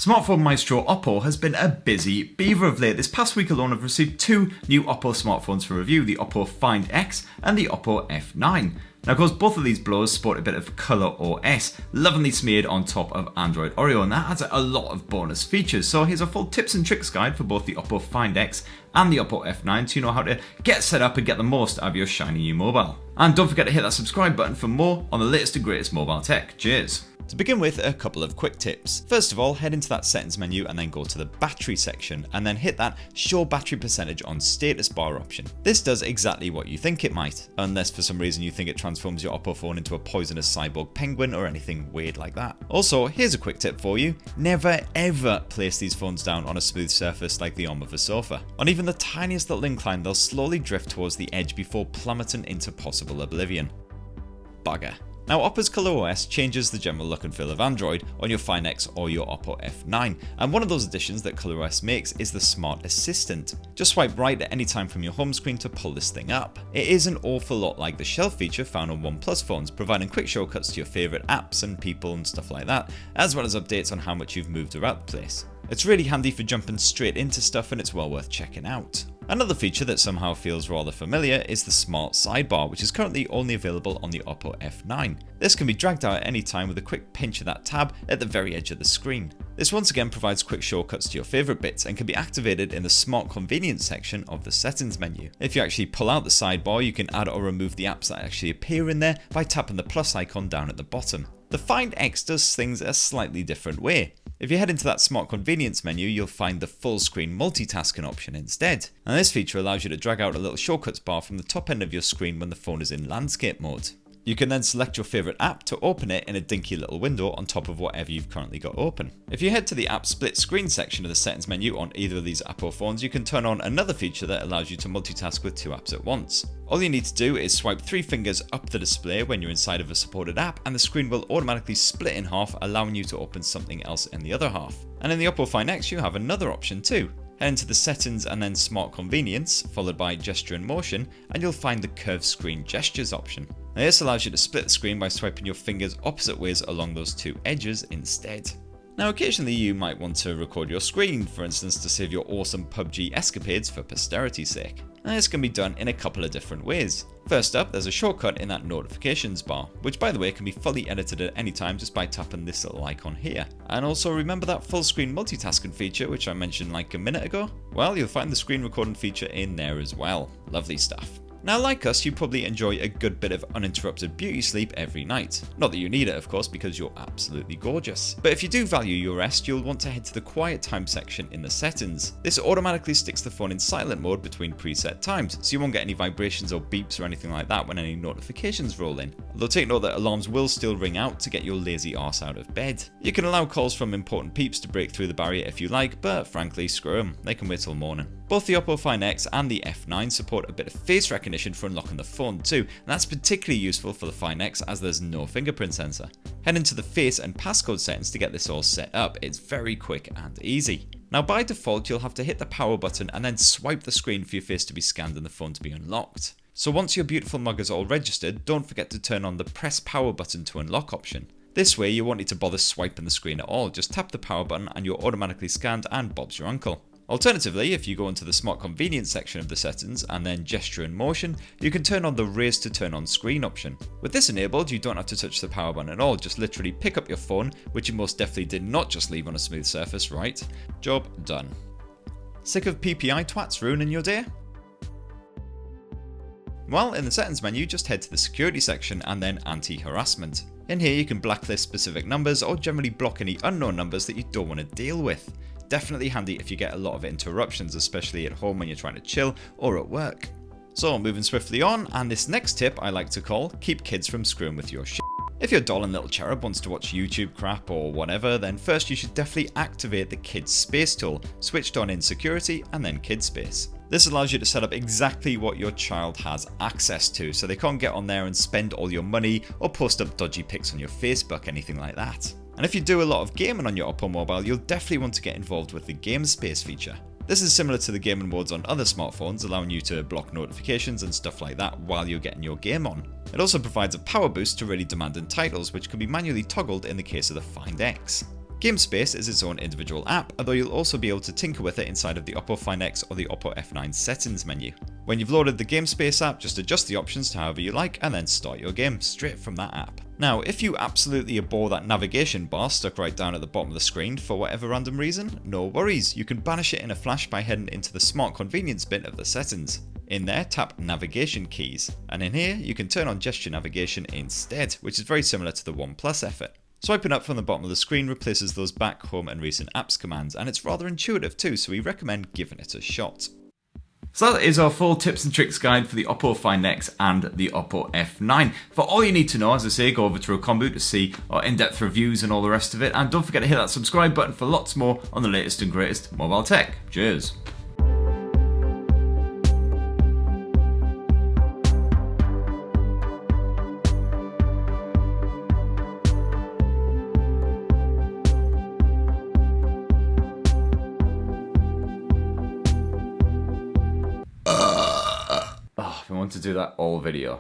Smartphone maestro Oppo has been a busy beaver of late. This past week alone I've received two new Oppo smartphones for review, the Oppo Find X and the Oppo F9. Now of course both of these blows sport a bit of ColorOS, lovingly smeared on top of Android Oreo, and that adds a lot of bonus features. So here's a full tips and tricks guide for both the Oppo Find X and the Oppo F9 so you know how to get set up and get the most out of your shiny new mobile. And don't forget to hit that subscribe button for more on the latest and greatest mobile tech. Cheers! To begin with, a couple of quick tips. First of all, head into that settings menu and then go to the battery section and then hit that show battery percentage on status bar option. This does exactly what you think it might, unless for some reason you think it transforms your Oppo phone into a poisonous cyborg penguin or anything weird like that. Also, here's a quick tip for you. Never ever place these phones down on a smooth surface like the arm of a sofa. On even the tiniest little incline, they'll slowly drift towards the edge before plummeting into possible oblivion. Bugger. Now Oppo's ColorOS changes the general look and feel of Android on your Find X or your Oppo F9, and one of those additions that ColorOS makes is the Smart Assistant. Just swipe right at any time from your home screen to pull this thing up. It is an awful lot like the shelf feature found on OnePlus phones, providing quick shortcuts to your favourite apps and people and stuff like that, as well as updates on how much you've moved around the place. It's really handy for jumping straight into stuff and it's well worth checking out. Another feature that somehow feels rather familiar is the Smart Sidebar, which is currently only available on the Oppo F9. This can be dragged out at any time with a quick pinch of that tab at the very edge of the screen. This once again provides quick shortcuts to your favourite bits and can be activated in the Smart Convenience section of the settings menu. If you actually pull out the sidebar, you can add or remove the apps that actually appear in there by tapping the plus icon down at the bottom. The Find X does things a slightly different way. If you head into that Smart Convenience menu, you'll find the full screen multitasking option instead. And this feature allows you to drag out a little shortcuts bar from the top end of your screen when the phone is in landscape mode. You can then select your favourite app to open it in a dinky little window on top of whatever you've currently got open. If you head to the app split screen section of the settings menu on either of these Apple phones, you can turn on another feature that allows you to multitask with two apps at once. All you need to do is swipe 3 fingers up the display when you're inside of a supported app and the screen will automatically split in half, allowing you to open something else in the other half. And in the Oppo Find X you have another option too. Head into the settings and then Smart Convenience, followed by Gesture and Motion, and you'll find the Curved Screen Gestures option. Now this allows you to split the screen by swiping your fingers opposite ways along those two edges instead. Now occasionally you might want to record your screen, for instance to save your awesome PUBG escapades for posterity's sake. And this can be done in a couple of different ways. First up, there's a shortcut in that notifications bar, which by the way can be fully edited at any time just by tapping this little icon here. And also remember that full screen multitasking feature which I mentioned like a minute ago? Well, you'll find the screen recording feature in there as well. Lovely stuff. Now like us, you probably enjoy a good bit of uninterrupted beauty sleep every night. Not that you need it of course because you're absolutely gorgeous. But if you do value your rest, you'll want to head to the quiet time section in the settings. This automatically sticks the phone in silent mode between preset times, so you won't get any vibrations or beeps or anything like that when any notifications roll in. Although take note that alarms will still ring out to get your lazy arse out of bed. You can allow calls from important peeps to break through the barrier if you like, but frankly screw them, they can wait till morning. Both the Oppo Find X and the F9 support a bit of face recognition for unlocking the phone too, and that's particularly useful for the Find X as there's no fingerprint sensor. Head into the face and passcode settings to get this all set up, it's very quick and easy. Now by default you'll have to hit the power button and then swipe the screen for your face to be scanned and the phone to be unlocked. So once your beautiful mug is all registered, don't forget to turn on the press power button to unlock option. This way you won't need to bother swiping the screen at all, just tap the power button and you're automatically scanned and Bob's your uncle. Alternatively, if you go into the Smart Convenience section of the settings and then Gesture and Motion, you can turn on the Raise to Turn On Screen option. With this enabled, you don't have to touch the power button at all, just literally pick up your phone, which you most definitely did not just leave on a smooth surface, right? Job done. Sick of PPI twats ruining your day? Well, in the settings menu, just head to the security section and then anti-harassment. In here you can blacklist specific numbers or generally block any unknown numbers that you don't want to deal with. Definitely handy if you get a lot of interruptions, especially at home when you're trying to chill or at work. So moving swiftly on, and this next tip I like to call keep kids from screwing with your shit. If your doll and little cherub wants to watch YouTube crap or whatever, then first you should definitely activate the Kids Space tool, switched on in security and then Kids Space. This allows you to set up exactly what your child has access to, so they can't get on there and spend all your money or post up dodgy pics on your Facebook, anything like that. And if you do a lot of gaming on your Oppo mobile, you'll definitely want to get involved with the Game Space feature. This is similar to the gaming modes on other smartphones, allowing you to block notifications and stuff like that while you're getting your game on. It also provides a power boost to really demanding titles, which can be manually toggled in the case of the Find X. Game Space is its own individual app, although you'll also be able to tinker with it inside of the Oppo Find X or the Oppo F9 settings menu. When you've loaded the Game Space app, just adjust the options to however you like and then start your game straight from that app. Now, if you absolutely abhor that navigation bar stuck right down at the bottom of the screen for whatever random reason, no worries, you can banish it in a flash by heading into the Smart Convenience bit of the settings. In there, tap Navigation Keys, and in here you can turn on gesture navigation instead, which is very similar to the OnePlus effort. Swiping up from the bottom of the screen replaces those back, home and recent apps commands, and it's rather intuitive too, so we recommend giving it a shot. So that is our full tips and tricks guide for the Oppo Find X and the Oppo F9. For all you need to know, as I say, go over to Recombu to see our in-depth reviews and all the rest of it, and don't forget to hit that subscribe button for lots more on the latest and greatest mobile tech. Cheers! I want to do that all video.